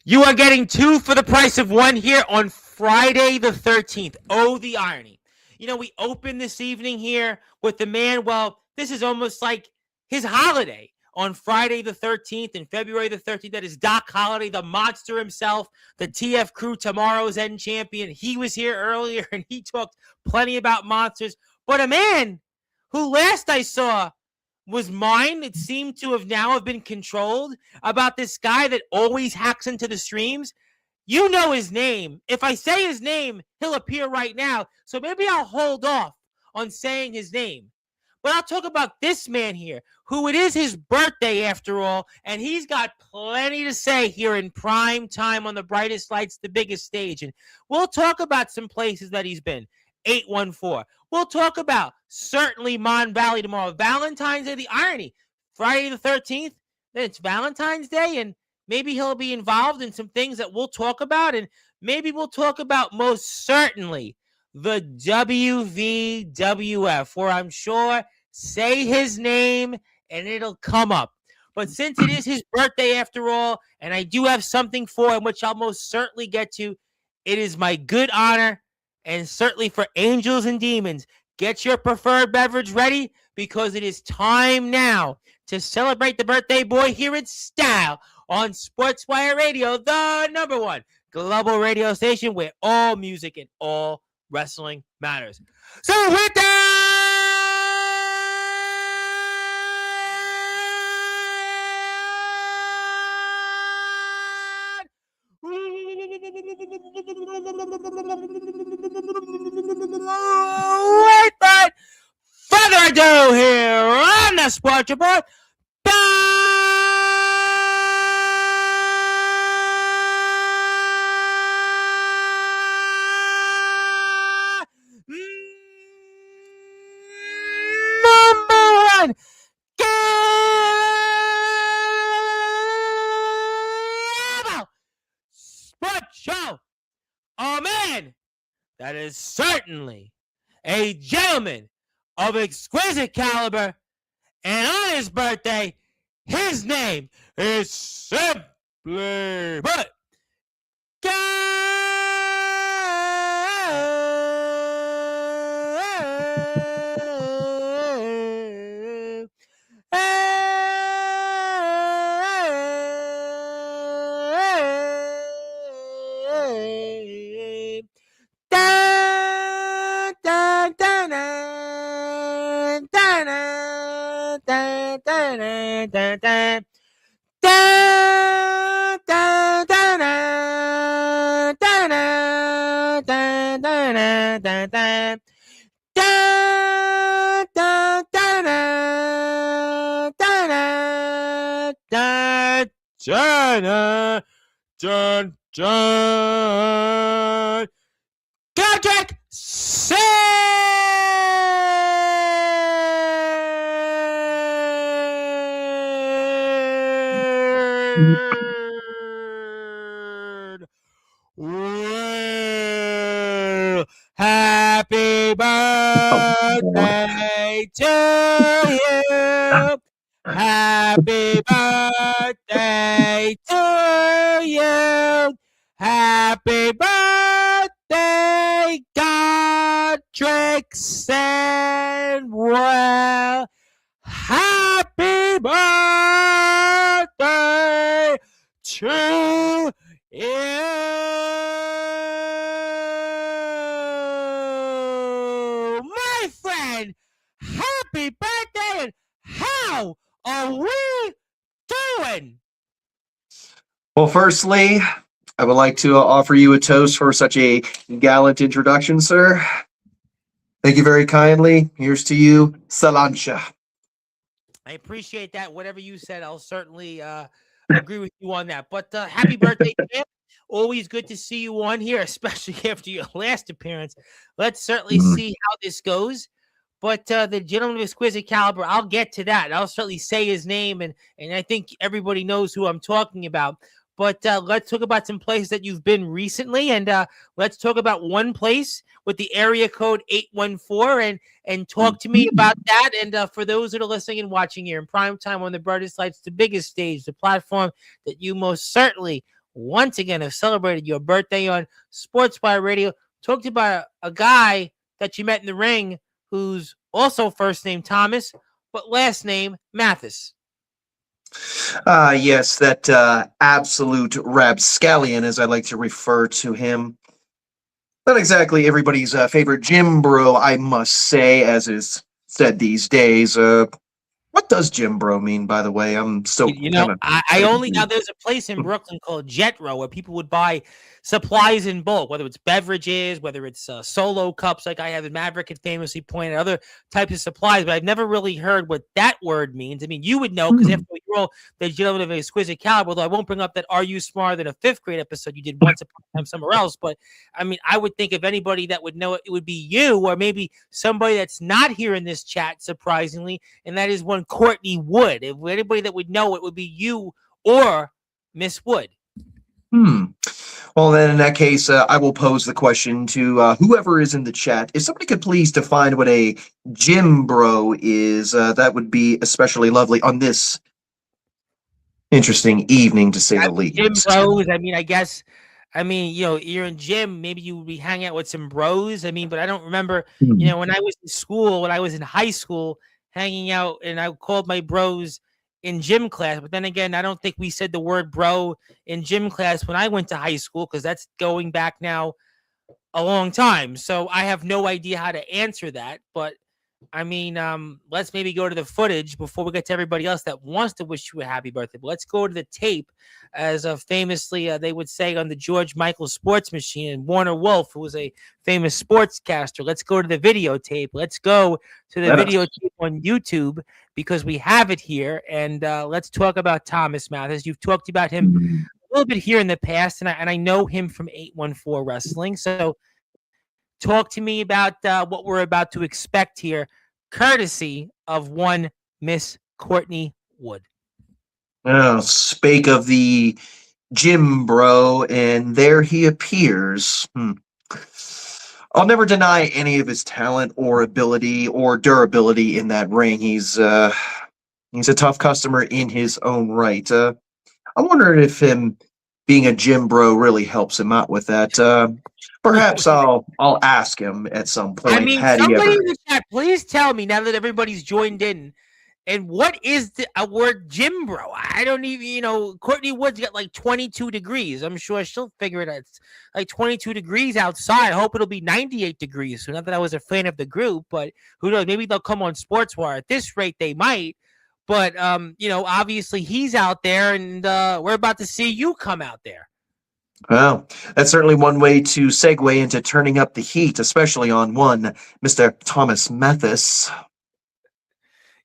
You are getting 2 for the price of 1 here on Friday the 13th. Oh, the irony. We open this evening here with the man. Well, this is almost like his holiday on Friday the 13th and February the 13th. That is Doc Holliday, the monster himself, the TF Crew Tomorrow's End champion. He was here earlier and he talked plenty about monsters. But a man who last I saw was mine. It seemed to have been controlled about this guy that always hacks into the streams. You know his name. If I say his name, he'll appear right now. So maybe I'll hold off on saying his name. But I'll talk about this man here, who it is his birthday after all, and he's got plenty to say here in prime time on the brightest lights, the biggest stage. And we'll talk about some places that he's been. 814. We'll talk about certainly Mon Valley tomorrow. Valentine's Day, the irony. Friday the 13th, then it's Valentine's Day, and maybe he'll be involved in some things that we'll talk about, and maybe we'll talk about most certainly the WVWF, where I'm sure say his name and it'll come up. But since it is his birthday after all, and I do have something for him, which I'll most certainly get to, it is my good honor, and certainly for angels and demons, get your preferred beverage ready, because it is time now to celebrate the birthday boy here in style on Sportzwire Radio, the number one global radio station where all music and all wrestling matters. So with that, without further ado, here on the Sports Report, number one cable sports show. A man that is certainly a gentleman of exquisite caliber, and on his birthday, his name is simply but Godrick Well, happy birthday to you. Happy birthday to you. Happy birthday, Godrick Sandwell. Happy birthday to you. My friend, happy birthday, and how are we doing? Well, firstly, I would like to offer you a toast for such a gallant introduction, sir. Thank you very kindly. Here's to you, Salancha. I appreciate that. Whatever you said, I'll certainly agree with you on that. But happy birthday, champ. Always good to see you on here, especially after your last appearance. Let's certainly see how this goes. But the gentleman of exquisite caliber, I'll get to that. I'll certainly say his name, and I think everybody knows who I'm talking about. But let's talk about some places that you've been recently, and let's talk about one place with the area code 814, and talk to me about that. And for those that are listening and watching here in prime time on the brightest lights, the biggest stage, the platform that you most certainly once again have celebrated your birthday on Sportswire Radio. Talked about a guy that you met in the ring who's also first name Thomas, but last name Mathis. Yes, that absolute rapscallion, as I like to refer to him. Not exactly everybody's favorite gym bro, I must say, as is said these days. What does gym bro mean, by the way? I'm still kind of. I only now there's a place in Brooklyn called Jetro where people would buy supplies in bulk, whether it's beverages, whether it's solo cups, like I have in Maverick had famously pointed, other types of supplies. But I've never really heard what that word means. I mean, you would know because after all, you're all the gentleman of exquisite caliber. Although I won't bring up that "Are You Smarter Than a Fifth Grade" episode you did once upon a time somewhere else. But I mean, I would think if anybody that would know it, it would be you, or maybe somebody that's not here in this chat, surprisingly, and that is one Courtney Wood. If anybody that would know it would be you or Miss Wood. Well, then in that case, I will pose the question to whoever is in the chat. If somebody could please define what a gym bro is, that would be especially lovely on this interesting evening, to say the least. Gym bros, I mean, I guess, I mean, you know, you're in gym, maybe you would be hanging out with some bros. I mean, but I don't remember, you know, when I was in school, when I was in high school, hanging out, and I called my bros in gym class. But then again, I don't think we said the word bro in gym class when I went to high school, because that's going back now a long time. So I have no idea how to answer that. But I mean, let's maybe go to the footage before we get to everybody else that wants to wish you a happy birthday. But let's go to the tape, as famously they would say on the George Michael Sports Machine, and Warner Wolf, who was a famous sportscaster. Let's go to the videotape. Let's go to the videotape on YouTube, because we have it here. And let's talk about Thomas Mathis. You've talked about him a little bit here in the past, and I know him from 814 Wrestling. So talk to me about what we're about to expect here, courtesy of one Miss Courtney Wood. Oh, spake of the gym bro, and there he appears. I'll never deny any of his talent or ability or durability in that ring. He's a tough customer in his own right. I wonder if him being a gym bro really helps him out with that. Perhaps I'll ask him at some point. I mean, somebody in the chat, please tell me now that everybody's joined in, and what is a word gym bro? I don't even, you know, Courtney Wood's got like 22 degrees. I'm sure she'll figure it out. It's like 22 degrees outside. I hope it'll be 98 degrees. So not that I was a fan of the group, but who knows? Maybe they'll come on Sportswire. At this rate, they might. But, you know, obviously he's out there, and we're about to see you come out there. Well, that's certainly one way to segue into turning up the heat, especially on one Mr. Thomas Mathis.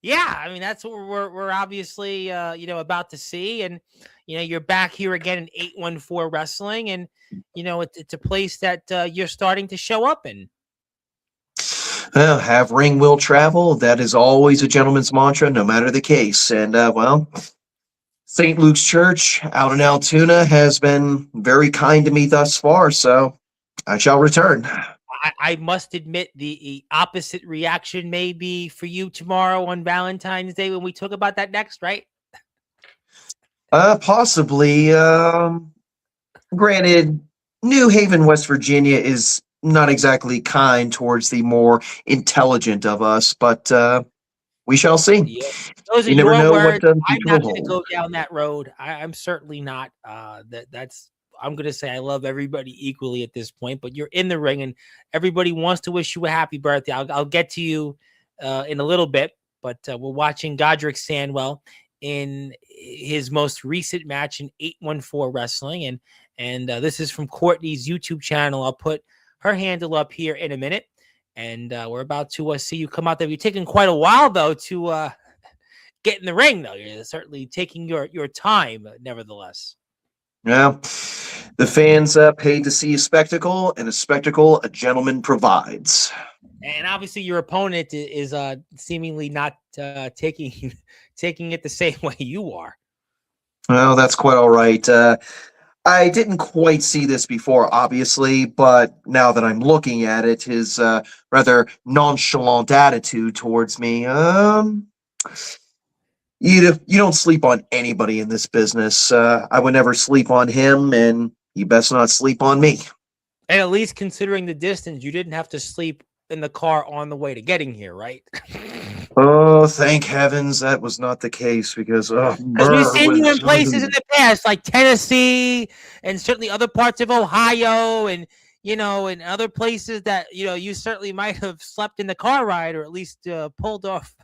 Yeah, I mean, that's what we're obviously, you know, about to see. And, you know, you're back here again in 814 Wrestling, and, you know, it's a place that you're starting to show up in. Well, have ring will travel. That is always a gentleman's mantra, no matter the case. And, well, St. Luke's Church out in Altoona has been very kind to me thus far, so I shall return. I must admit the opposite reaction may be for you tomorrow on Valentine's Day when we talk about that next, right? Possibly. Granted, New Haven, West Virginia is not exactly kind towards the more intelligent of us, but we shall see. Yeah. Those are you never your know words. what I'm not going to go down that road. I'm certainly not. I'm going to say I love everybody equally at this point, but you're in the ring and everybody wants to wish you a happy birthday. I'll get to you in a little bit, but we're watching Godrick Sandwell in his most recent match in 814 Wrestling. And this is from Courtney's YouTube channel. I'll put her handle up here in a minute. And we're about to see you come out there. You're taking quite a while, though, to get in the ring, though. You're certainly taking your time, nevertheless. Yeah, the fans paid to see a spectacle, and a spectacle a gentleman provides. And obviously, your opponent is seemingly not taking it the same way you are. Well, that's quite all right. I didn't quite see this before, obviously, but now that I'm looking at it, his rather nonchalant attitude towards me, You don't sleep on anybody in this business. I would never sleep on him, and you best not sleep on me. And at least considering the distance, you didn't have to sleep in the car on the way to getting here, right? Oh, thank heavens that was not the case because Because we've seen you in places in was. the past, like Tennessee and certainly other parts of Ohio and, and other places that, you certainly might have slept in the car ride or at least pulled off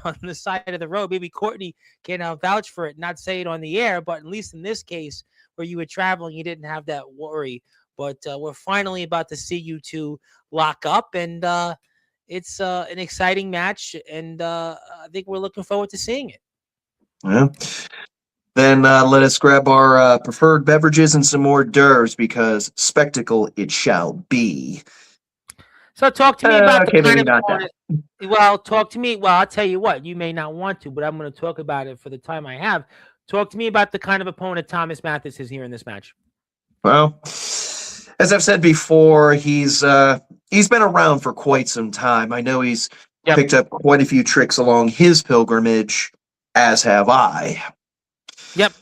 on the side of the road. Maybe Courtney can vouch for it, not say it on the air, but at least in this case where you were traveling, you didn't have that worry. But we're finally about to see you two lock up, and it's an exciting match, and I think we're looking forward to seeing it. Yeah. Then let us grab our preferred beverages and some more hors d'oeuvres because spectacle it shall be. So talk to me about the Okay, kind maybe of not opponent. Well, talk to me. Well, I'll tell you what. You may not want to, but I'm going to talk about it for the time I have. Talk to me about the kind of opponent Thomas Mathis is here in this match. Well, as I've said before, he's been around for quite some time. I know he's picked up quite a few tricks along his pilgrimage, as have I. Yep.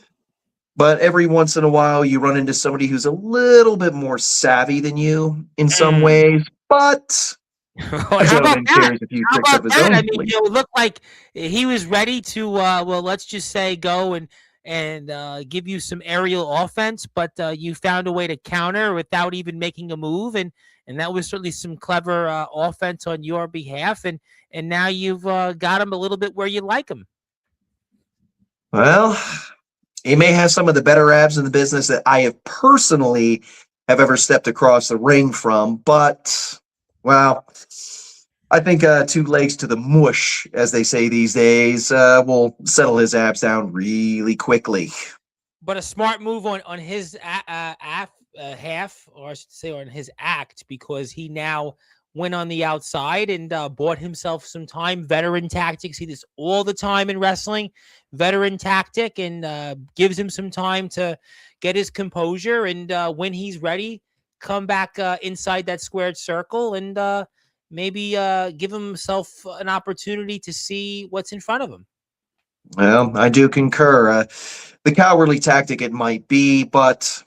But every once in a while, you run into somebody who's a little bit more savvy than you in some ways. But How about that? carries a few tricks up his own. I mean, it looked like he was ready to, let's just say, go and give you some aerial offense, but you found a way to counter without even making a move, and that was certainly some clever offense on your behalf, and now you've got him a little bit where you like him. Well, he may have some of the better abs in the business that I have personally have ever stepped across the ring from, but, well, I think 2 legs to the mush, as they say these days, will settle his abs down really quickly. But a smart move on his half, or I should say on his act, because he now went on the outside and bought himself some time. Veteran tactics. See this all the time in wrestling. Veteran tactic, and gives him some time to get his composure. And when he's ready, come back inside that squared circle and maybe give himself an opportunity to see what's in front of him. Well, I do concur. The cowardly tactic it might be, but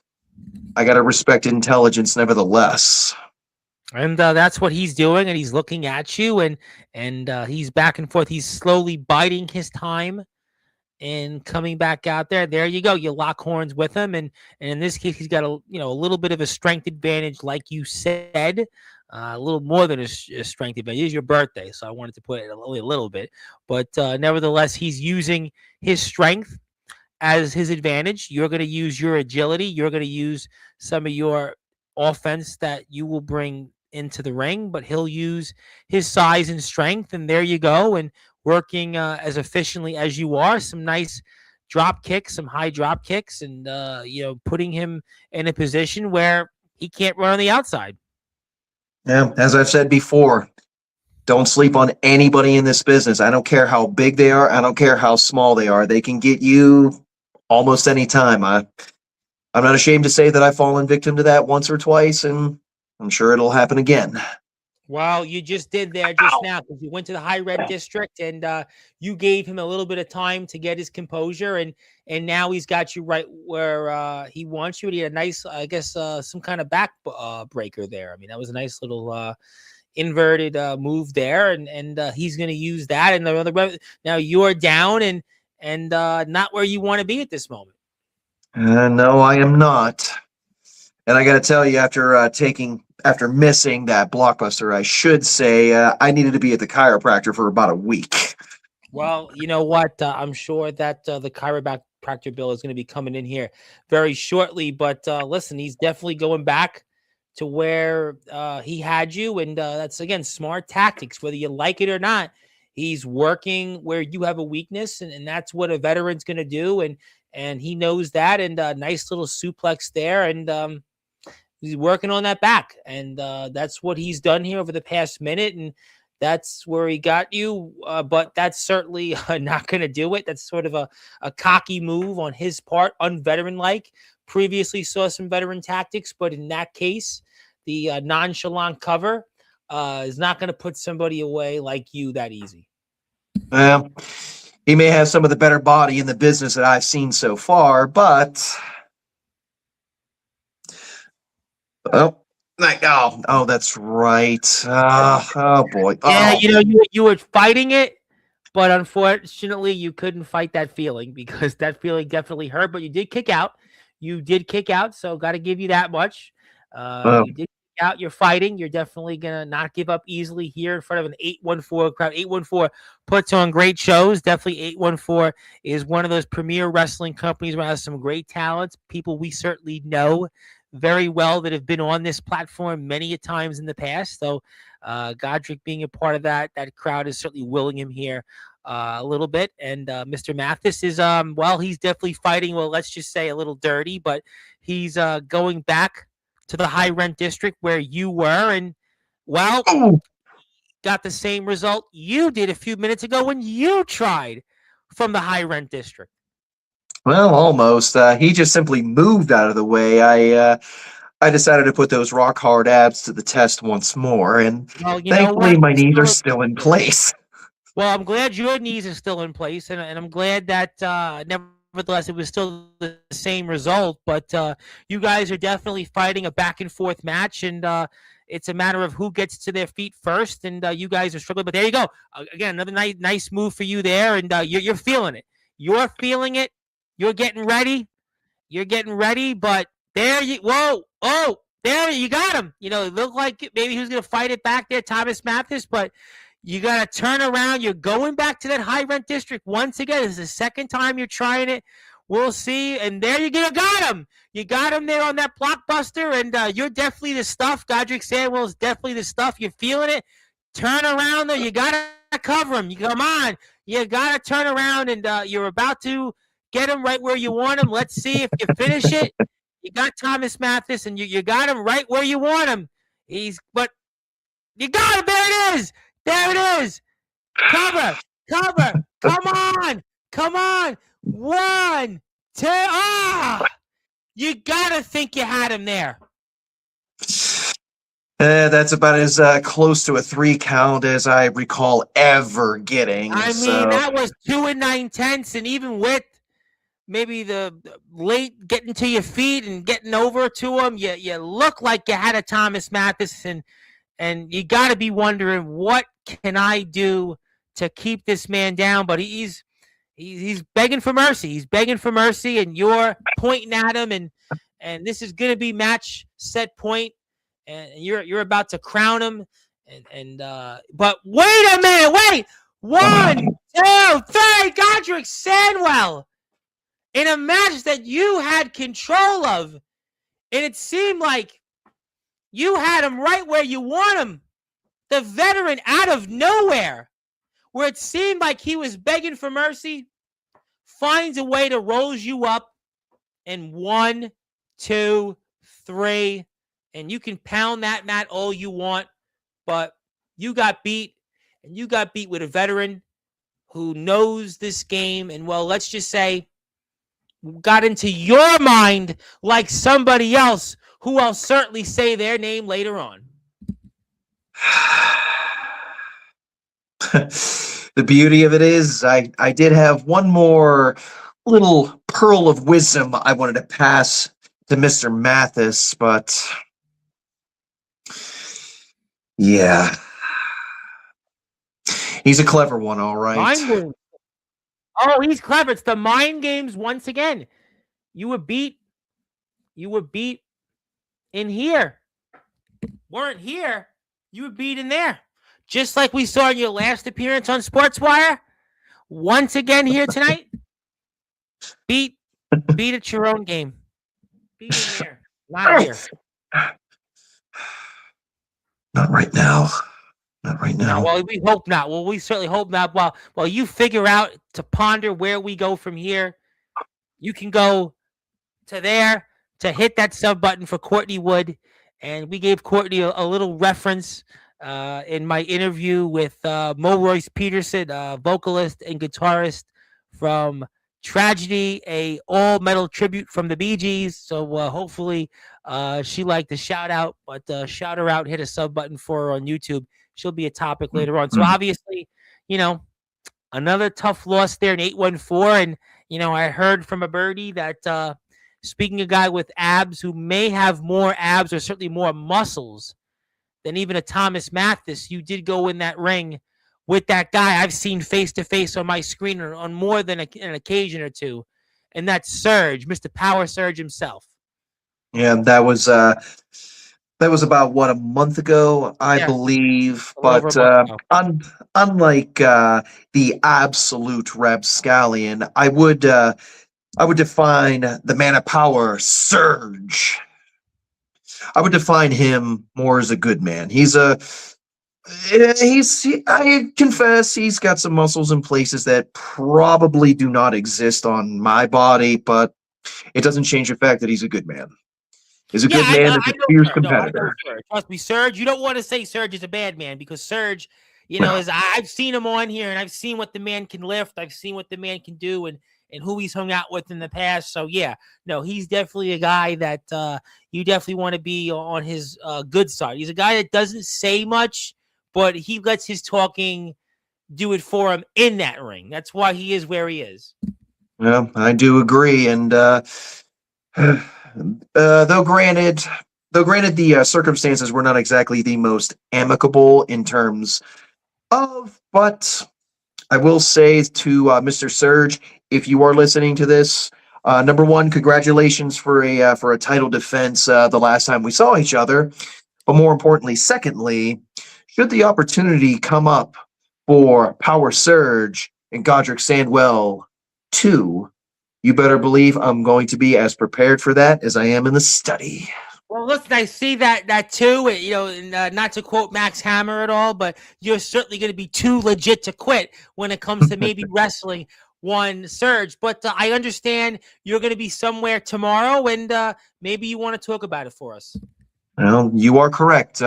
I got to respect intelligence nevertheless. And that's what he's doing, and he's looking at you, and he's back and forth. He's slowly biding his time and coming back out there. There you go. You lock horns with him, and in this case, he's got a little bit of a strength advantage, like you said, a little more than a strength advantage. It is your birthday, so I wanted to put it only a little bit, but nevertheless, he's using his strength as his advantage. You're going to use your agility. You're going to use some of your offense that you will bring into the ring, but he'll use his size and strength, and there you go. And working as efficiently as you are, some nice drop kicks, some high drop kicks, and putting him in a position where he can't run on the outside. Yeah, as I've said before, don't sleep on anybody in this business. I don't care how big they are. I don't care how small they are. They can get you almost any time. I'm not ashamed to say that I've fallen victim to that once or twice, and I'm sure it'll happen again. Well, you just did there just now, because you went to the high red district and you gave him a little bit of time to get his composure, and now he's got you right where he wants you. And he had a nice, I guess, some kind of back breaker there. I mean, that was a nice little inverted move there, and he's going to use that. And now you're down and not where you want to be at this moment. No, I am not. And I got to tell you, after missing that blockbuster, I should say I needed to be at the chiropractor for about a week. Well, you know what? I'm sure that the chiropractor bill is going to be coming in here very shortly. But listen, he's definitely going back to where he had you. And that's, again, smart tactics, whether you like it or not. He's working where you have a weakness, and that's what a veteran's going to do. And he knows that. And nice little suplex there. And he's working on that back. And that's what he's done here over the past minute. And that's where he got you. But that's certainly not going to do it. That's sort of a cocky move on his part, unveteran-like. Previously saw some veteran tactics, but in that case, the nonchalant cover is not going to put somebody away like you that easy. Well, He may have some of the better body in the business that I've seen so far, but oh, that's right. Oh boy. Yeah, Oh. you were fighting it, but unfortunately, you couldn't fight that feeling because that feeling definitely hurt. But you did kick out. You did kick out, so got to give you that much. Oh. You did kick out. You're fighting. You're definitely gonna not give up easily here in front of an 814 crowd. 814 puts on great shows. Definitely 814 is one of those premier wrestling companies where it has some great talents. People we certainly know very well that have been on this platform many a times in the past. So Godrick being a part of that crowd is certainly willing him here a little bit. And Mr. Mathis is he's definitely fighting. Well, let's just say a little dirty, but he's going back to the high rent district where you were, and got the same result you did a few minutes ago when you tried from the high rent district. Well, almost. He just simply moved out of the way. I decided to put those rock hard abs to the test once more, and thankfully my knees are still in place. Well, I'm glad your knees are still in place, and I'm glad that nevertheless it was still the same result. But you guys are definitely fighting a back and forth match, and it's a matter of who gets to their feet first. And you guys are struggling, but there you go. Again, another nice move for you there, and you're feeling it. You're feeling it. You're getting ready. You're getting ready, but there you there you got him. It looked like maybe he was going to fight it back there, Thomas Mathis, but you got to turn around. You're going back to that high rent district once again. This is the second time you're trying it. We'll see. And there you go. Got him. You got him there on that blockbuster, and you're definitely the stuff. Godrick Sandwell is definitely the stuff. You're feeling it. Turn around there. You got to cover him. Come on. You got to turn around, and you're about to get him right where you want him. Let's see if you finish it. You got Thomas Mathis, and you got him right where you want him. But you got him. There it is. There it is. Cover. Come on. 1, 2. You got to think you had him there. That's about as close to a 3 count as I recall ever getting. I mean, that was 2 9/10, and even with maybe the late getting to your feet and getting over to him, you look like you had a Thomas Mathis, and you got to be wondering, what can I do to keep this man down? But he's begging for mercy. He's begging for mercy, and you're pointing at him, and this is going to be match set point, and you're about to crown him. But wait a minute, wait! 1, 2, 3, Godrick Sandwell in a match that you had control of, and it seemed like you had him right where you want him. The veteran out of nowhere, where it seemed like he was begging for mercy, finds a way to roll you up. And 1, 2, 3, and you can pound that mat all you want, but you got beat, and you got beat with a veteran who knows this game, and well, let's just say got into your mind like somebody else who I'll certainly say their name later on. The beauty of it is I did have one more little pearl of wisdom I wanted to pass to Mr. Mathis, but yeah. He's a clever one, all right. Mind games. Oh, he's clever. It's the mind games once again. You were beat. You were beat in here. Weren't here. You were beat in there. Just like we saw in your last appearance on Sportswire. Once again here tonight. Beat at your own game. Beat in there. Not here. Not right now. Not right now. No, well, we hope not. Well, we certainly hope not. While you figure out to ponder where we go from here, you can go to there to hit that sub button for Courtney Wood. And we gave Courtney a little reference in my interview with Mo Royce Peterson, vocalist and guitarist from Tragedy, a all-metal tribute from the Bee Gees. So hopefully she liked the shout out, but shout her out, hit a sub button for her on YouTube. She'll be a topic later on. So obviously, Another tough loss there in 814. And, I heard from a birdie that speaking of a guy with abs who may have more abs or certainly more muscles than even a Thomas Mathis, you did go in that ring with that guy I've seen face to face on my screen on more than an occasion or two. And that's Surge, Mr. Power Surge himself. Yeah, that was about what, a month ago, I believe. But unlike the absolute rapscallion, I would define the man of power, Surge. I would define him more as a good man. I confess he's got some muscles in places that probably do not exist on my body, but it doesn't change the fact that he's a good man. He's a good man and a fierce competitor. Trust me, Surge. You don't want to say Surge is a bad man because Surge, I've seen him on here and I've seen what the man can lift. I've seen what the man can do and who he's hung out with in the past. So, yeah, no, he's definitely a guy that you definitely want to be on his good side. He's a guy that doesn't say much, but he lets his talking do it for him in that ring. That's why he is where he is. Yeah, I do agree. And though granted the circumstances were not exactly the most amicable in terms of, but I will say to Mr. Surge, if you are listening to this, number one, congratulations for a title defense the last time we saw each other. But more importantly, secondly, should the opportunity come up for Power Surge and Godrick Sandwell 2, you better believe I'm going to be as prepared for that as I am in the study. Well, listen, I see that too. Not to quote Max Hammer at all, but you're certainly going to be too legit to quit when it comes to maybe wrestling one Surge. But I understand you're going to be somewhere tomorrow, and maybe you want to talk about it for us. Well, you are correct.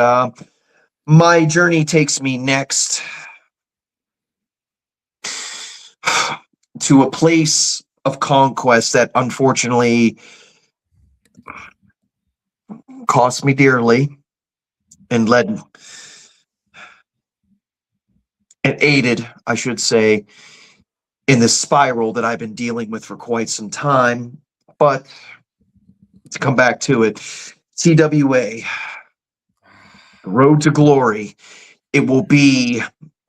My journey takes me next to a place of conquest that unfortunately cost me dearly and aided, I should say, in this spiral that I've been dealing with for quite some time. But to come back to it, TWA, Road to Glory, it will be,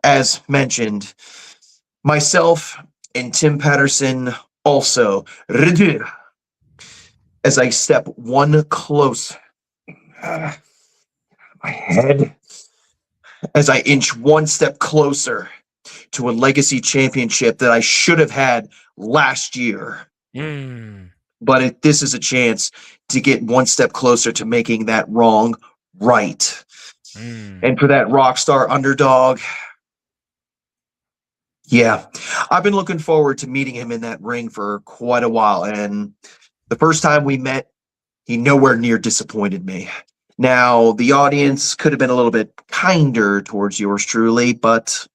as mentioned, myself and Tim Patterson also, as I step one close, my head, as I inch one step closer to a legacy championship that I should have had last year. But this is a chance to get one step closer to making that wrong right. And for that rock star underdog, yeah, I've been looking forward to meeting him in that ring for quite a while. And the first time we met, he nowhere near disappointed me. Now, the audience could have been a little bit kinder towards yours truly, but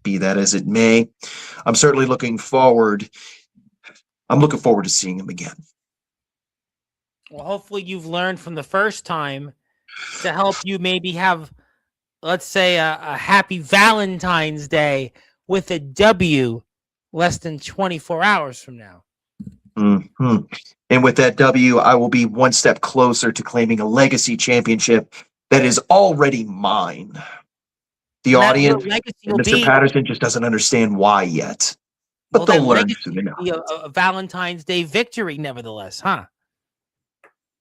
be that as it may, I'm certainly looking forward. I'm looking forward to seeing him again. Well, hopefully you've learned from the first time to help you maybe have, let's say, a happy Valentine's Day with a W less than 24 hours from now. Mm-hmm. And with that W, I will be one step closer to claiming a legacy championship that is already mine. The audience, Mr. Patterson, just doesn't understand why yet. But they'll learn soon enough. A Valentine's Day victory, nevertheless, huh?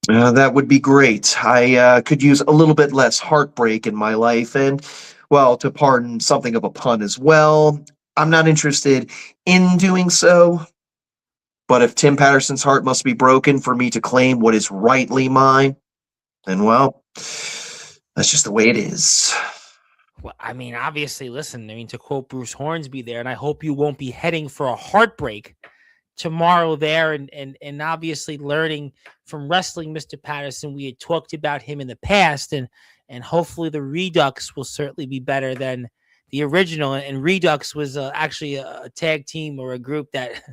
That would be great. I could use a little bit less heartbreak in my life. And, well, to pardon something of a pun as well, I'm not interested in doing so. But if Tim Patterson's heart must be broken for me to claim what is rightly mine, then, well, that's just the way it is. Well, I mean, obviously, listen, to quote Bruce Hornsby there, and I hope you won't be heading for a heartbreak tomorrow there, and obviously learning from wrestling Mr. Patterson. We had talked about him in the past, and hopefully the Redux will certainly be better than the original. And Redux was actually a tag team or a group that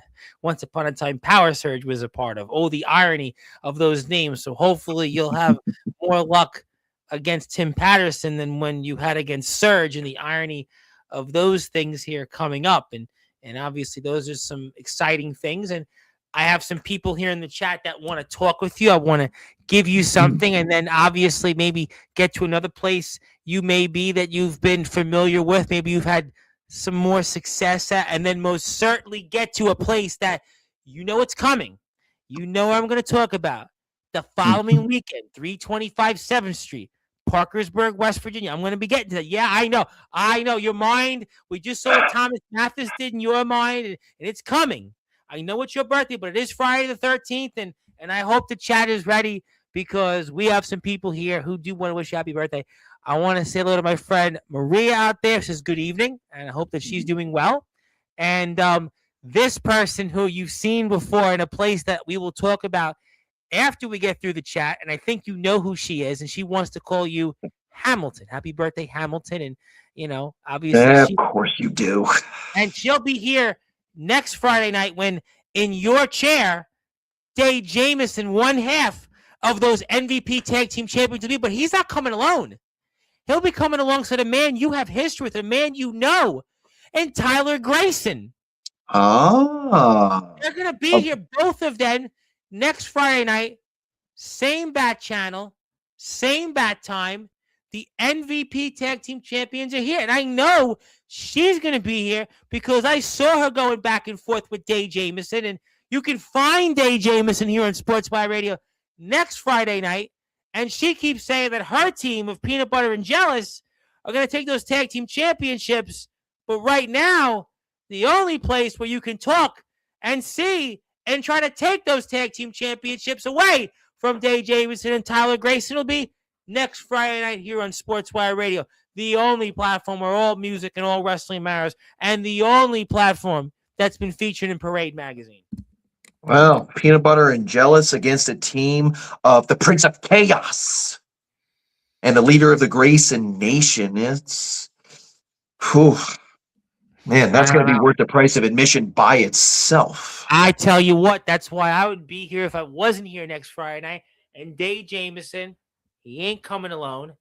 once upon a time Power Surge was a part of. Oh, the irony of those names. So hopefully you'll have more luck against Tim Patterson than when you had against Surge, and the irony of those things here coming up. And And obviously, those are some exciting things. And I have some people here in the chat that want to talk with you. I want to give you something, and then obviously maybe get to another place you may be that you've been familiar with. Maybe you've had some more success at, and then most certainly get to a place that you know it's coming. You know what I'm going to talk about. The following weekend, 325 7th Street, Parkersburg, West Virginia. I'm going to be getting to that. Yeah, I know. Your mind, we just saw what Thomas Mathis did in your mind, and it's coming. I know it's your birthday, but it is Friday the 13th, and I hope the chat is ready because we have some people here who do want to wish you happy birthday. I want to say hello to my friend Maria out there. She says good evening, and I hope that she's doing well. And this person who you've seen before in a place that we will talk about after we get through the chat, and I think you know who she is, and she wants to call you Hamilton. Happy birthday, Hamilton. And, obviously. Of course you do. And she'll be here next Friday night when, in your chair, Dave Jamieson, one half of those MVP Tag Team Champions will be, but he's not coming alone. He'll be coming alongside a man you have history with, a man you know, and Tyler Grayson. Ah. They're going to be here, both of them, next Friday night, same bat channel, same bat time. The MVP Tag Team Champions are here. And I know she's going to be here because I saw her going back and forth with Dave Jamieson. And you can find Dave Jamieson here on Sportzwire Radio next Friday night. And she keeps saying that her team of Peanut Butter and Jealous are going to take those Tag Team Championships. But right now, the only place where you can talk and see and try to take those Tag Team Championships away from Dave Jamieson and Tyler Grayson will be next Friday night here on Sportswire Radio, the only platform where all music and all wrestling matters, and the only platform that's been featured in Parade Magazine. Well, Peanut Butter and Jealous against a team of the Prince of Chaos and the leader of the Grayson Nation. It's, man, that's going to be worth the price of admission by itself. I tell you what, that's why I would be here if I wasn't here next Friday night. And Dave Jamieson, he ain't coming alone,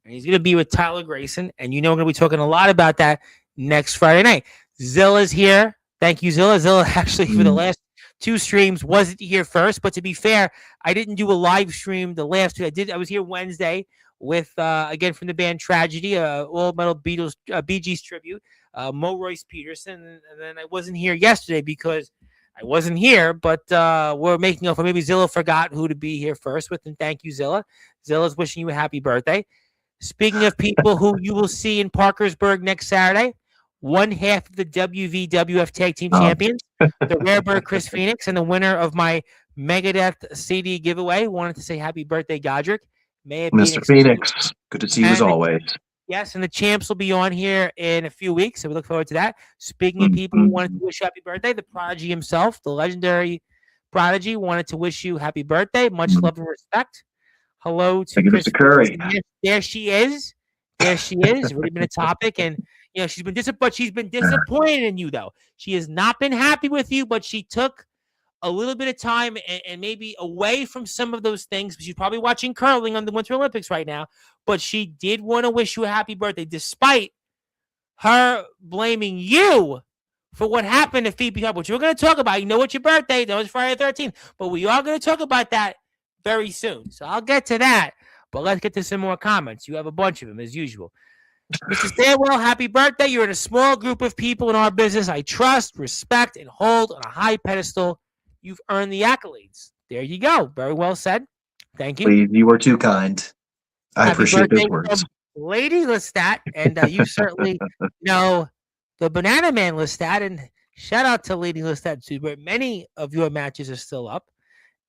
and he's going to be with Tyler Grayson, and we're going to be talking a lot about that next Friday night. Zilla's here. Thank you, Zilla. Zilla actually, for the last two streams, wasn't here first, but to be fair, I didn't do a live stream the last two. I was here Wednesday with, again, from the band Tragedy, All Metal Beatles, Bee Gees tribute, Mo Royce Peterson, and then I wasn't here yesterday because I wasn't here, but we're making up for maybe Zilla forgot who to be here first with, and thank you, Zilla. Zilla's wishing you a happy birthday. Speaking of people who you will see in Parkersburg next Saturday, one half of the WVWF Tag Team Champions, the Rare Bird Chris Phoenix, and the winner of my Megadeth CD giveaway. Wanted to say happy birthday, Godrick. May it Mr. Phoenix, good to see you as always. Yes, and the champs will be on here in a few weeks, so we look forward to that. Speaking of people who wanted to wish happy birthday, the Prodigy himself, the legendary Prodigy, wanted to wish you happy birthday. Much love and respect. Hello to Mr. Curry. There she is. There she is. Really been a topic, and she's been disappointed in you, though. She has not been happy with you, but she took a little bit of time and maybe away from some of those things. She's probably watching curling on the Winter Olympics right now, but she did want to wish you a happy birthday, despite her blaming you for what happened to Phoebe Hubb, which we're going to talk about. You know it's your birthday. That was Friday the 13th, but we are going to talk about that very soon. So I'll get to that, but let's get to some more comments. You have a bunch of them, as usual. Mr. Sandwell, happy birthday. You're in a small group of people in our business I trust, respect, and hold on a high pedestal. You've earned the accolades. There you go. Very well said. Thank you. Please, you are too kind. I appreciate those words. Lady Lestat, and you certainly know the Banana Man Lestat, and shout out to Lady Lestat too, but many of your matches are still up.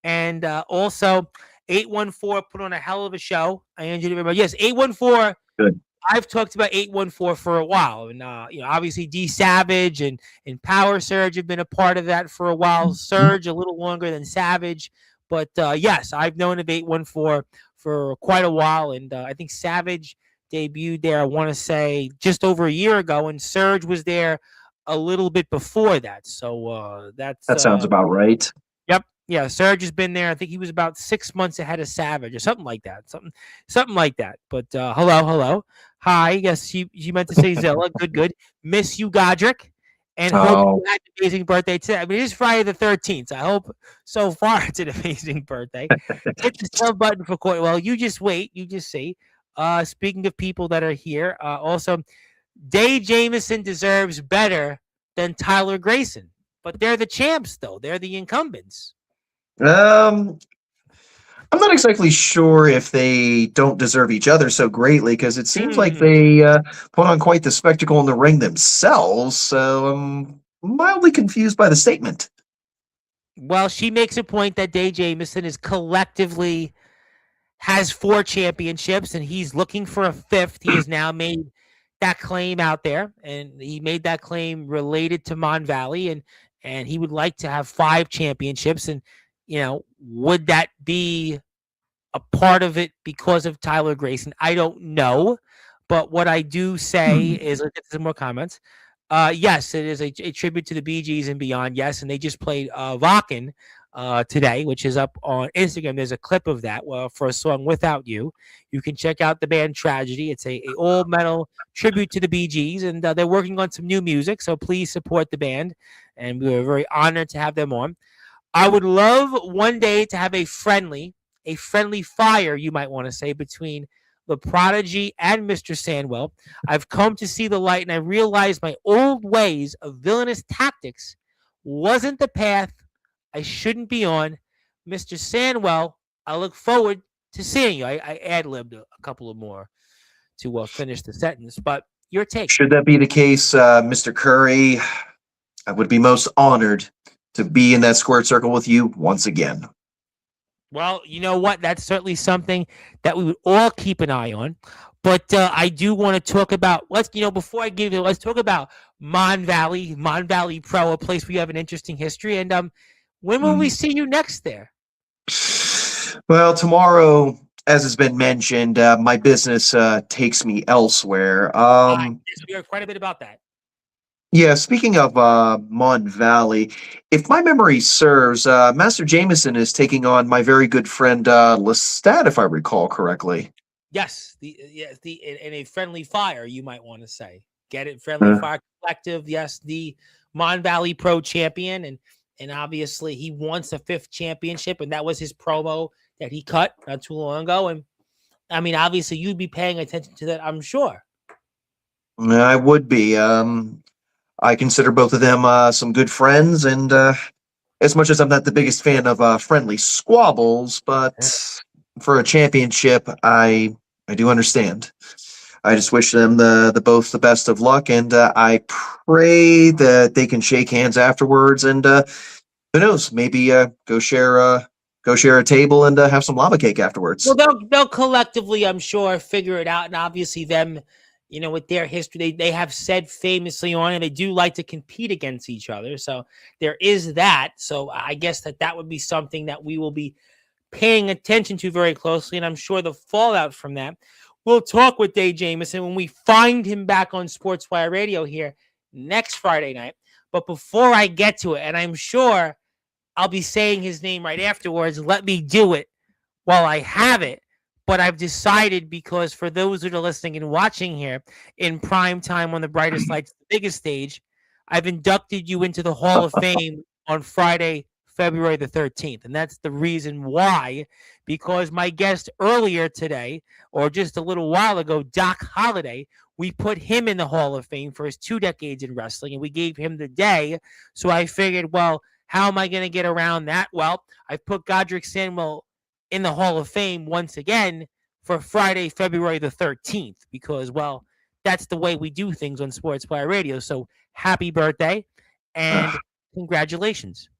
And also, 814 put on a hell of a show. I enjoyed it very much. Yes, 814. Good. I've talked about 814 for a while, and obviously D Savage and Power Surge have been a part of that for a while. Surge a little longer than Savage, but yes, I've known of 814 for quite a while, and I think Savage debuted there, I want to say, just over a year ago, and Surge was there a little bit before that. So that sounds about right. Yep. Yeah, Surge has been there. I think he was about 6 months ahead of Savage or something like that. Something like that. But hello. Hi. Yes, she meant to say Zilla. Good. Miss you, Godrick. and hope you Oh, had an amazing birthday today. I mean, it is Friday the 13th. So I hope so far it's an amazing birthday. Hit the sub button for Courtney. Well, you just wait. You just see. Speaking of people that are here, also, Day Jameson deserves better than Tyler Grayson. But they're the champs, though. They're the incumbents. um, I'm not exactly sure if they don't deserve each other so greatly because it seems like Hmm. they put on quite the spectacle in the ring themselves. So I'm mildly confused by the statement. Well, she makes a point that Day Jameson is collectively has 4 championships and he's looking for a 5th. He has now made that claim out there, and he made that claim related to Mon Valley, and he would like to have 5 championships. And would that be a part of it because of Tyler Grayson? I don't know, but what I do say Hmm. is, let's get some more comments. Yes, it is a tribute to the Bee Gees and beyond. Yes, and they just played Vakken today, which is up on Instagram. There's a clip of that for a song "Without You." You can check out the band Tragedy. It's a all metal tribute to the Bee Gees, and they're working on some new music. So please support the band, and we were very honored to have them on. I would love one day to have a friendly fire, you might want to say, between the Prodigy and Mr. Sandwell. I've come to see the light, and I realized my old ways of villainous tactics wasn't the path I shouldn't be on. Mr. Sandwell, I look forward to seeing you. I ad-libbed a couple of more to finish the sentence, but your take. Should that be the case, Mr. Curry, I would be most honored to be in that squared circle with you once again. Well, you know what? That's certainly something that we would all keep an eye on. But I do want to talk about, before I give you, let's talk about Mon Valley Pro, a place where you have an interesting history. And when will we Mm. see you next there? Well, tomorrow, as has been mentioned, my business takes me elsewhere. Yes, we heard quite a bit about that. Yeah, speaking of Mon Valley, if my memory serves, Master Jameson is taking on my very good friend Lestat, if I recall correctly. Yes, in a friendly fire, you might want to say. Get it, friendly Uh, fire collective. Yes, the Mon Valley Pro champion, and obviously he wants a 5th championship, and that was his promo that he cut not too long ago. And I mean, obviously you'd be paying attention to that, I'm sure. I would be. I consider both of them some good friends, and as much as I'm not the biggest fan of friendly squabbles, but for a championship, I do understand. I just wish them the both the best of luck, and I pray that they can shake hands afterwards, and who knows, maybe go share a table and have some lava cake Well, afterwards. they'll collectively, I'm sure, figure it out. And obviously, them, with their history, they have said famously on it, they do like to compete against each other. So there is that. So I guess that would be something that we will be paying attention to very closely. And I'm sure the fallout from that. We'll talk with Dave Jameson when we find him back on Sportswire Radio here next Friday night. But before I get to it, and I'm sure I'll be saying his name right afterwards, let me do it while I have it. But I've decided, because for those that are listening and watching here in prime time on the brightest lights, the biggest stage, I've inducted you into the Hall of Fame on Friday, February the 13th. And that's the reason why, because my guest earlier today, or just a little while ago, Doc Holliday, we put him in the Hall of Fame for his 2 decades in wrestling, and we gave him the day. So I figured, well, how am I going to get around that? Well, I've put Godrick Sandwell in the Hall of Fame once again for Friday, February the 13th, because, well, that's the way we do things on Sportswire Radio. So happy birthday and congratulations.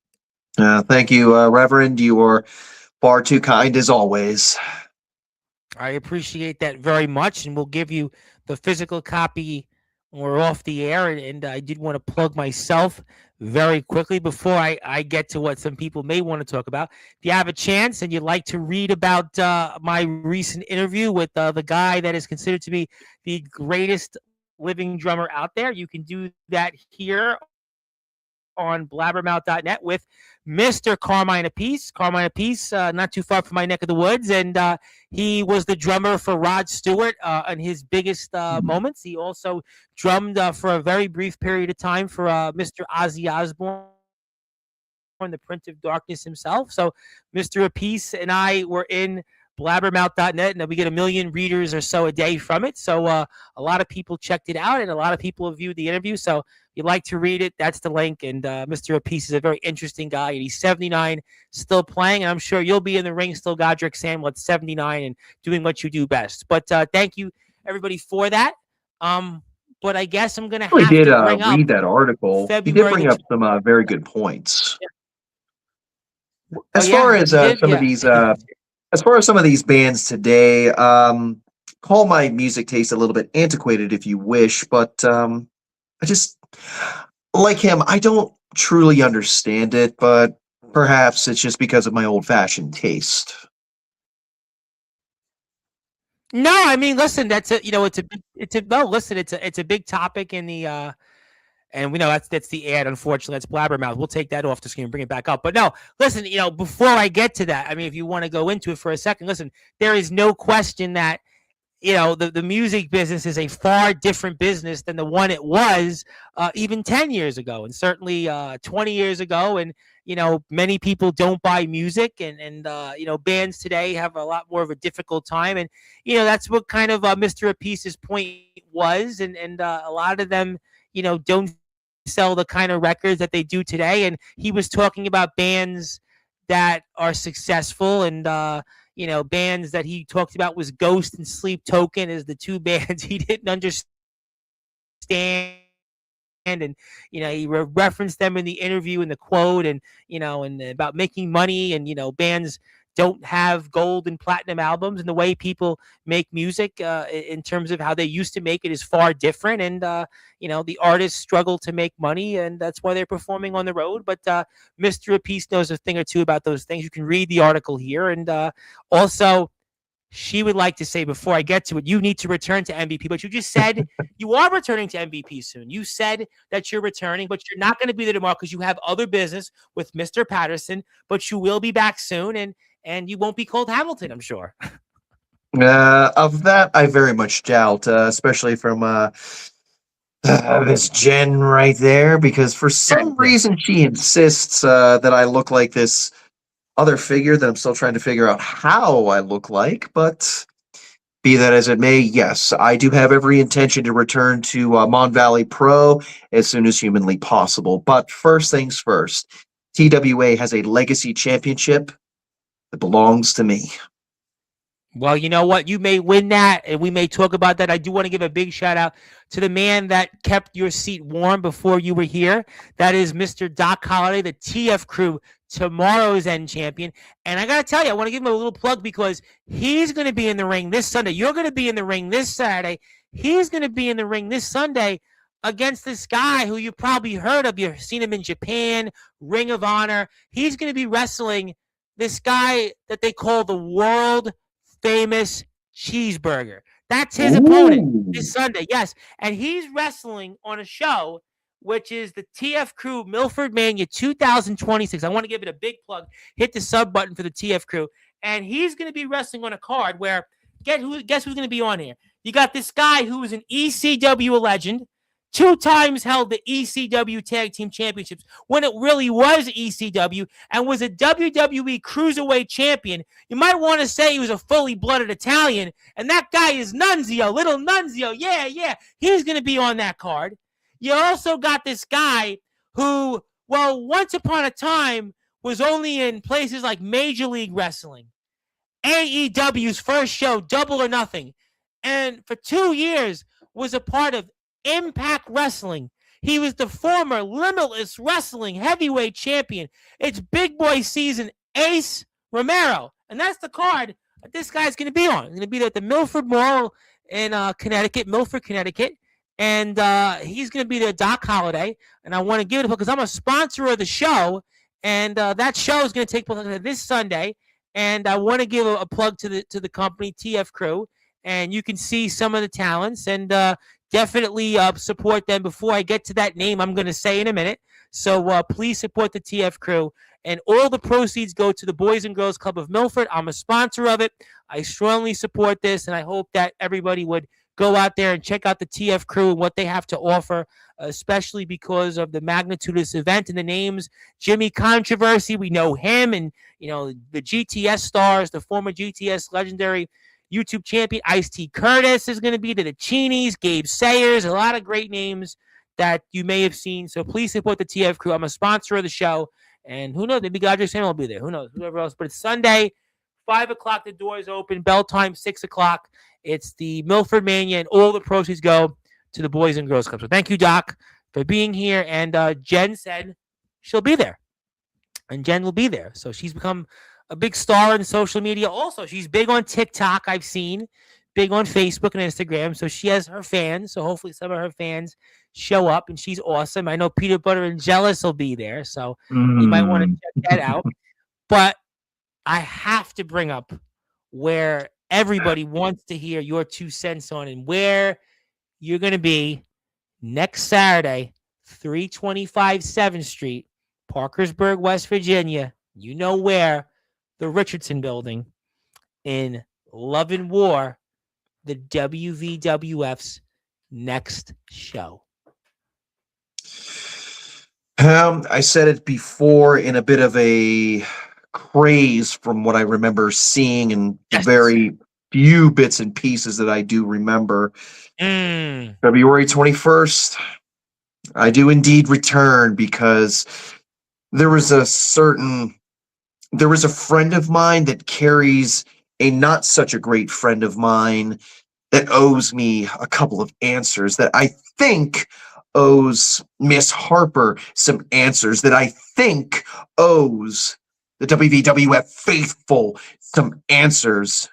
Thank you, Reverend. You are far too kind as always. I appreciate that very much, and we'll give you the physical copy when we're off the air. And I did want to plug myself very quickly before I get to what some people may want to talk about. If you have a chance and you'd like to read about my recent interview with the guy that is considered to be the greatest living drummer out there, you can do that here on blabbermouth.net with Mr. Carmine Appice. Carmine Appice, not too far from my neck of the woods, and he was the drummer for Rod Stewart in his biggest moments. He also drummed for a very brief period of time for Mr. Ozzy Osbourne, the Prince of Darkness himself. So Mr. Appice and I were in blabbermouth.net, and we get 1 million readers or so a day from it. So a lot of people checked it out, and a lot of people have viewed the interview. So if you'd like to read it, that's the link. And Mr. Appice is a very interesting guy, and he's 79, still playing. And I'm sure you'll be in the ring still, Godrick Sandwell, at 79 and doing what you do best. But thank you, everybody, for that. But I guess I'm going to have to bring up read that article. He did bring up some very good points. Yeah. As far as some of these bands today, call my music taste a little bit antiquated if you wish, but I just, like him, I don't truly understand it, but perhaps it's just because of my old-fashioned taste. No, I mean, listen, it's a big topic in the and we know that's the ad. Unfortunately, that's Blabbermouth. We'll take that off the screen and bring it back up. But no, listen, before I get to that, I mean, if you want to go into it for a second, listen, there is no question that the music business is a far different business than the one it was even 10 years ago, and certainly 20 years ago. And many people don't buy music, and bands today have a lot more of a difficult time. And that's what kind of Mr. Appice's point was, and a lot of them don't sell the kind of records that they do today. And he was talking about bands that are successful, and bands that he talked about was Ghost and Sleep Token as the two bands he didn't understand. And he referenced them in the interview in the quote, and and about making money, and bands don't have gold and platinum albums, and the way people make music in terms of how they used to make it is far different. And the artists struggle to make money, and that's why they're performing on the road. But Mr. Appice knows a thing or two about those things. You can read the article here. And also, she would like to say, before I get to it, you need to return to MVP. But you just said you are returning to MVP soon. You said that you're returning, but you're not going to be there tomorrow because you have other business with Mr. Patterson. But you will be back soon, and you won't be called Hamilton, I'm sure. Of that, I very much doubt, especially from this Jen right there, because for some reason she insists that I look like this other figure that I'm still trying to figure out how I look like. But be that as it may, yes, I do have every intention to return to Mon Valley Pro as soon as humanly possible. But first things first, TWA has a legacy championship that belongs to me. Well, you know what? You may win that, and we may talk about that. I do want to give a big shout out to the man that kept your seat warm before you were here. That is Mr. Doc Holliday, the TF Crew tomorrow's End champion. And I got to tell you, I want to give him a little plug because he's going to be in the ring this Sunday. You're going to be in the ring this Saturday. He's going to be in the ring this Sunday against this guy who you've probably heard of. You've seen him in Japan, Ring of Honor. He's going to be wrestling this guy that they call the World Famous Cheeseburger. That's his opponent this Sunday. Yes. And he's wrestling on a show, which is the TF Crew Milford Mania 2026. I want to give it a big plug. Hit the sub button for the TF Crew. And he's going to be wrestling on a card where, guess who's going to be on here? You got this guy who is an ECW legend, 2 times held the ECW Tag Team Championships when it really was ECW, and was a WWE Cruiserweight Champion. You might want to say he was a fully blooded Italian, and that guy is Nunzio, little Nunzio. Yeah. He's going to be on that card. You also got this guy who, well, once upon a time was only in places like Major League Wrestling, AEW's first show, Double or Nothing, and for 2 years was a part of Impact Wrestling. He was the former Limitless Wrestling heavyweight champion. It's Big Boy season, Ace Romero. And that's the card that this guy's going to be on. He's going to be at the Milford Mall in Connecticut, Milford, Connecticut. And he's going to be there, Doc Holliday. And I want to give it because I'm a sponsor of the show. And that show is going to take place this Sunday. And I want to give a plug to the company, TF Crew. And you can see some of the talents. And definitely support them. Before I get to that name I'm going to say in a minute, So please support the TF crew. And all the proceeds go to the Boys and Girls Club of Milford. I'm a sponsor of it. I strongly support this, and I hope that everybody would go out there and check out the TF crew and what they have to offer, especially because of the magnitude of this event and the names. Jimmy Controversy, we know him, and the GTS stars, the former GTS legendary YouTube champion. Ice-T Curtis is going to be to the Cheenies, Gabe Sayers, a lot of great names that you may have seen. So please support the TF crew. I'm a sponsor of the show. And who knows? Maybe Godrick Sandwell will be there. Who knows? Whoever else. But it's Sunday, 5 o'clock. The doors open. Bell time, 6 o'clock. It's the Milford Mania, and all the proceeds go to the Boys and Girls Club. So thank you, Doc, for being here. And Jen said she'll be there. And Jen will be there. So she's become a big star in social media. Also, she's big on TikTok, I've seen. Big on Facebook and Instagram. So she has her fans. So hopefully some of her fans show up, and she's awesome. I know Peanut Butter and Jealous will be there, so you might want to check that out. But I have to bring up where everybody wants to hear your 2 cents on, and where you're going to be next Saturday, 325 7th Street, Parkersburg, West Virginia. You know where, the Richardson Building in Love and War, the WVWF's next show. I said it before, in a bit of a craze from what I remember seeing, and the very few bits and pieces that I do remember. February 21st, I do indeed return, because there was a friend of mine that carries a not such a great friend of mine that owes me a couple of answers, that I think owes Miss Harper some answers, that I think owes the WWF faithful some answers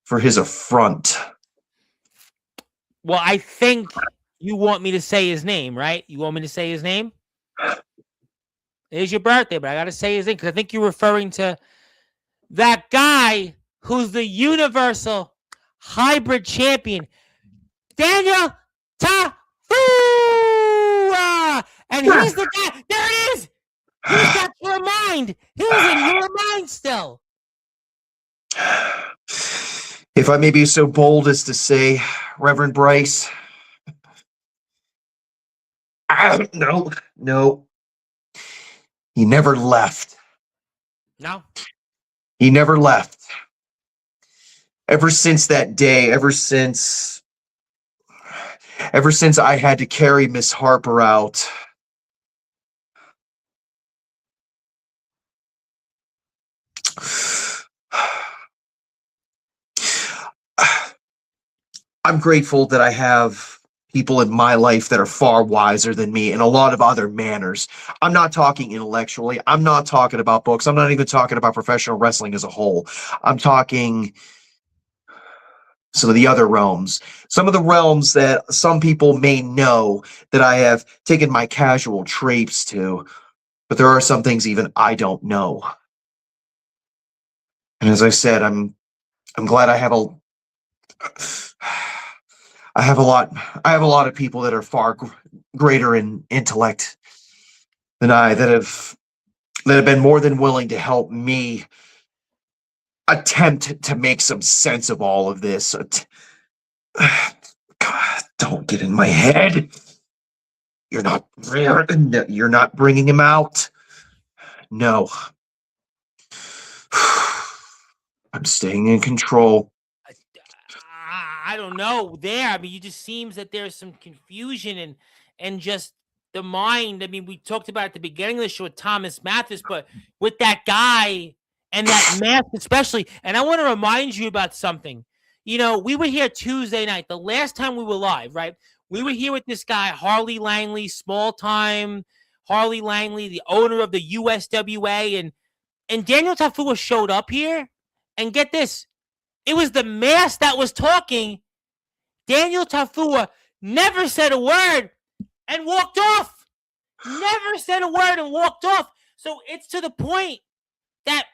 for his affront. Well, I think you want me to say his name, right? You want me to say his name? It is your birthday, but I got to say his name, because I think you're referring to that guy who's the Universal Hybrid Champion, Daniel Tafua. And he's the guy. There it is. He's got your mind. He's in your mind still. If I may be so bold as to say, Reverend Bryce, no. He never left. No? He never left. Ever since that day, ever since I had to carry Miss Harper out, I'm grateful that I have people in my life that are far wiser than me in a lot of other manners. I'm not talking intellectually. I'm not talking about books. I'm not even talking about professional wrestling as a whole. I'm talking some of the other realms. Some of the realms that some people may know that I have taken my casual traipse to, but there are some things even I don't know. And as I said, I'm glad I have a lot of people that are far greater in intellect than I, that have been more than willing to help me attempt to make some sense of all of this. God, don't get in my head. You're not bringing him out. No. I'm staying in control. I don't know there. I mean, it just seems that there's some confusion and just the mind. I mean, we talked about at the beginning of the show with Thomas Mathis, but with that guy and that mask especially. And I want to remind you about something. You know, we were here Tuesday night, the last time we were live, right? We were here with this guy, Harley Langley, small time Harley Langley, the owner of the USWA. And Daniel Tafua showed up here. And get this, it was the mask that was talking. Daniel Tafua never said a word and walked off. Never said a word and walked off. So it's to the point that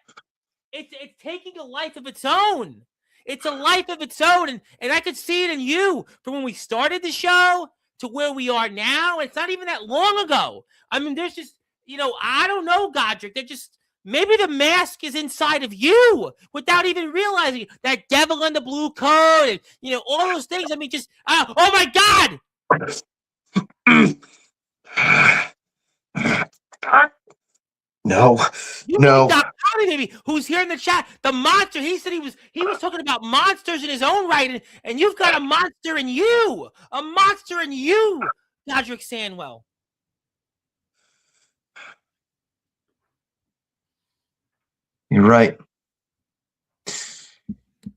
it's taking a life of its own. It's a life of its own. And I could see it in you from when we started the show to where we are now. It's not even that long ago. I mean, there's just, I don't know, Godrick. They're just, maybe the mask is inside of you without even realizing that devil in the blue coat and, all those things. I mean, just, oh my God. No. Maybe who's here in the chat? The monster. He said he was talking about monsters in his own right, and you've got a monster in you. A monster in you, Godrick Sandwell. You're right.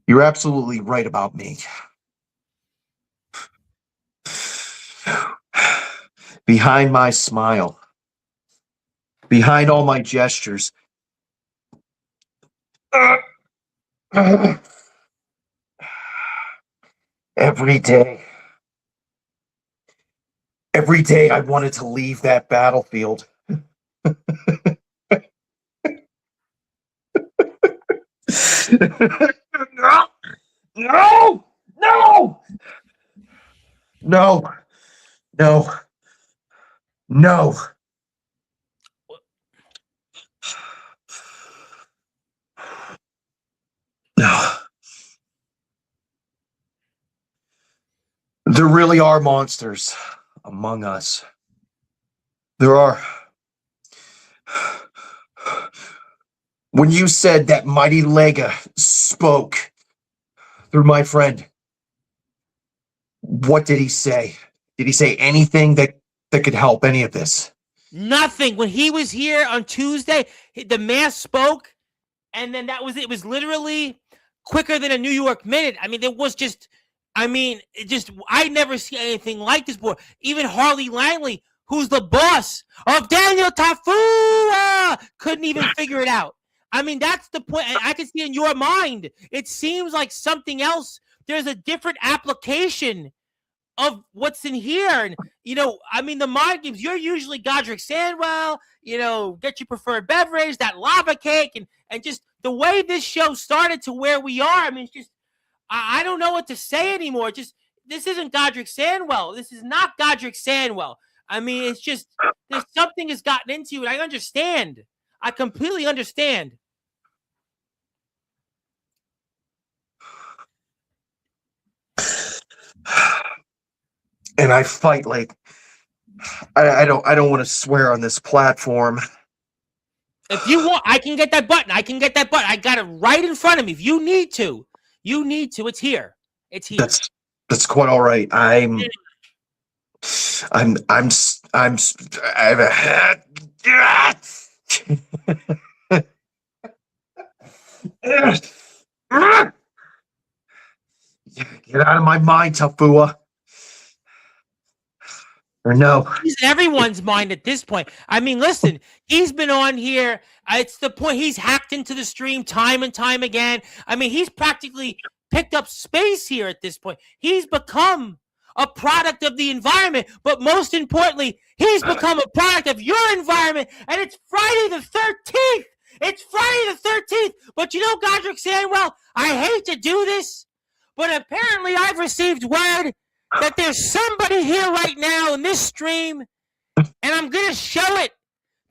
You're absolutely right about me. Behind my smile, behind all my gestures, every day I wanted to leave that battlefield. No! There really are monsters among us. There are. When you said that mighty Lega spoke through my friend, what did he say? Did he say anything that could help any of this? Nothing. When he was here on Tuesday, the mask spoke, and then it was literally quicker than a New York minute. I mean, I never see anything like this before. Even Harley Langley, who's the boss of Daniel Tafua, couldn't even figure it out. I mean, that's the point. I can see in your mind, it seems like something else. There's a different application of what's in here. And, the mind games, you're usually Godrick Sandwell, get your preferred beverage, that lava cake, and just the way this show started to where we are. I mean, it's just, I don't know what to say anymore. Just, this isn't Godrick Sandwell. This is not Godrick Sandwell. I mean, it's just, there's something has gotten into it. I understand. I completely understand. And I fight like I don't want to swear on this platform. If you want, I can get that button. I got it right in front of me. If you need to, it's here. It's here. That's quite all right. I'm Get out of my mind, Tafua. Or no. He's in everyone's mind at this point. I mean, listen, he's been on here. It's the point he's hacked into the stream time and time again. I mean, he's practically picked up space here at this point. He's become a product of the environment, but most importantly, he's become a product of your environment, and it's Friday the 13th. It's Friday the 13th. But Godrick Sandwell, I hate to do this, but apparently I've received word that there's somebody here right now in this stream, and I'm going to show it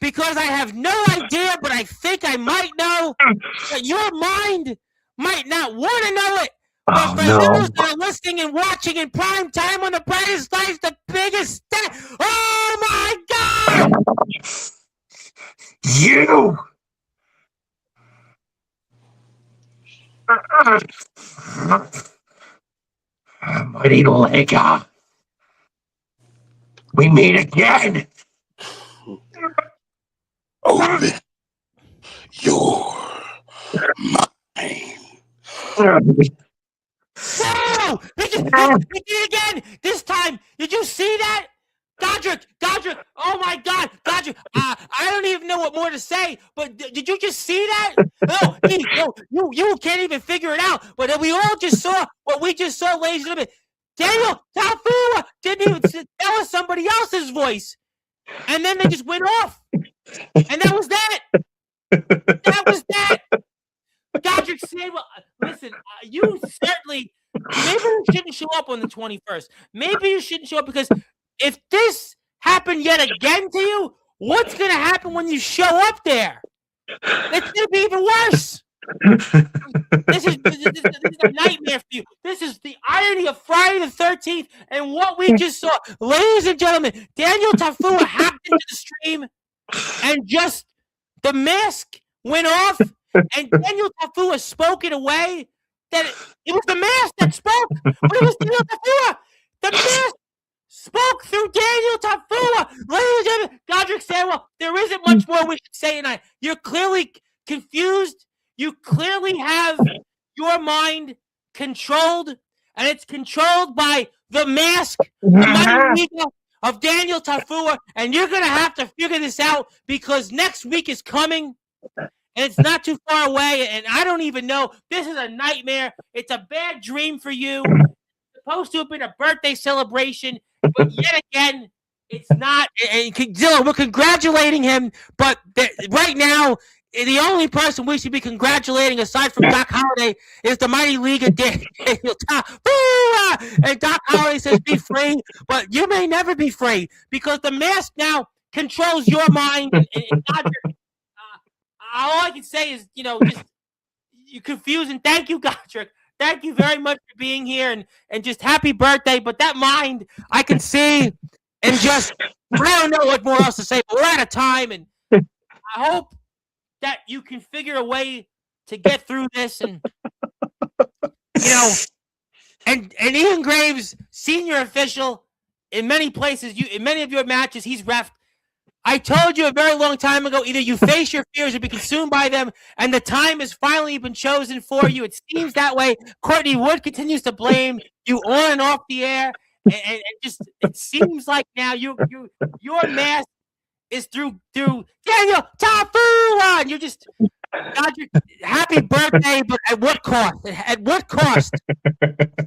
because I have no idea, but I think I might know that your mind might not want to know it. But for those that are listening and watching in prime time on the brightest lights, the biggest oh my God! You! Mighty Lega. We meet again. Open your mind. No! He did it again! This time, did you see that? Godrick! Oh my God! Godrick! I don't even know what more to say, but did you just see that? No, you can't even figure it out. But we all just saw what we just saw, ladies and gentlemen. Daniel Tafua didn't even tell us somebody else's voice. And then they just went off. And that was that. That was that. Godrick Sandwell, listen, you certainly, maybe you shouldn't show up on the 21st. Maybe you shouldn't show up because if this happened yet again to you, what's going to happen when you show up there? It's going to be even worse. This is a nightmare for you. This is the irony of Friday the 13th and what we just saw. Ladies and gentlemen, Daniel Tafua hacked into the stream and just the mask went off and Daniel Tafua spoke in a way that it was the mask that spoke, but it was Daniel Tafua. The mask spoke through Daniel Tafua. Ladies and gentlemen, Godrick Sandwell, there isn't much more we should say tonight. You're clearly confused. You clearly have your mind controlled, and it's controlled by the mask, the mighty ego of Daniel Tafua, and you're going to have to figure this out because next week is coming, and it's not too far away, and I don't even know. This is a nightmare. It's a bad dream for you. It's supposed to have been a birthday celebration, but yet again, it's not. And Zilla, we're congratulating him, but right now, the only person we should be congratulating, aside from Doc Holliday, is the mighty league of Daniel Tafua. And Doc Holliday says, be free, but you may never be free because the mask now controls your mind. And Godrick, all I can say is, just you're confusing. Thank you, Godrick. Thank you very much for being here and just happy birthday. But that mind, I can see and just, I don't know what more else to say, but we're out of time. And I hope that you can figure a way to get through this, and and Ian Graves, senior official in many places, in many of your matches, he's reffed. I told you a very long time ago, either you face your fears or be consumed by them, and the time has finally been chosen for you. It seems that way. Courtney Wood continues to blame you on and off the air, and just it seems like now your mask is through Daniel Tafua, and you're just Godrick, happy birthday, but at what cost? At what cost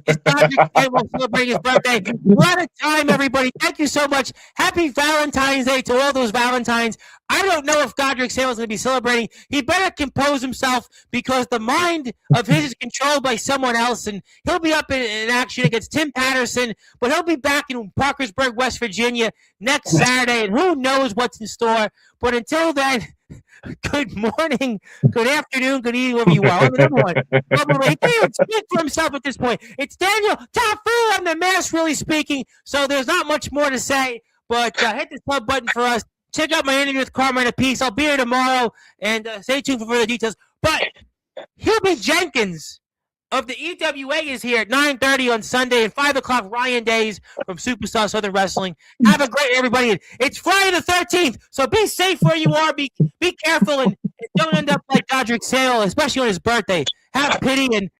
is Godrick celebrating his birthday? What a time, everybody. Thank you so much. Happy Valentine's Day to all those Valentines. I don't know if Godrick Sandwell is going to be celebrating. He better compose himself because the mind of his is controlled by someone else, and he'll be up in action against Tim Patterson, but he'll be back in Parkersburg, West Virginia next Saturday, and who knows what's in store. But until then, good morning, good afternoon, good evening, wherever you are. He can't even speak for himself at this point. It's Daniel Tafua on the mask really speaking, so there's not much more to say, but hit the sub button for us. Check out my interview with Carmine Apiece. I'll be here tomorrow, and stay tuned for further details. But Hubie Jenkins of the EWA is here at 9:30 on Sunday, and 5 o'clock Ryan Days from Superstar Southern Wrestling. Have a great everybody. It's Friday the 13th, so be safe where you are. Be careful, and don't end up like Godrick Sandwell, especially on his birthday. Have pity and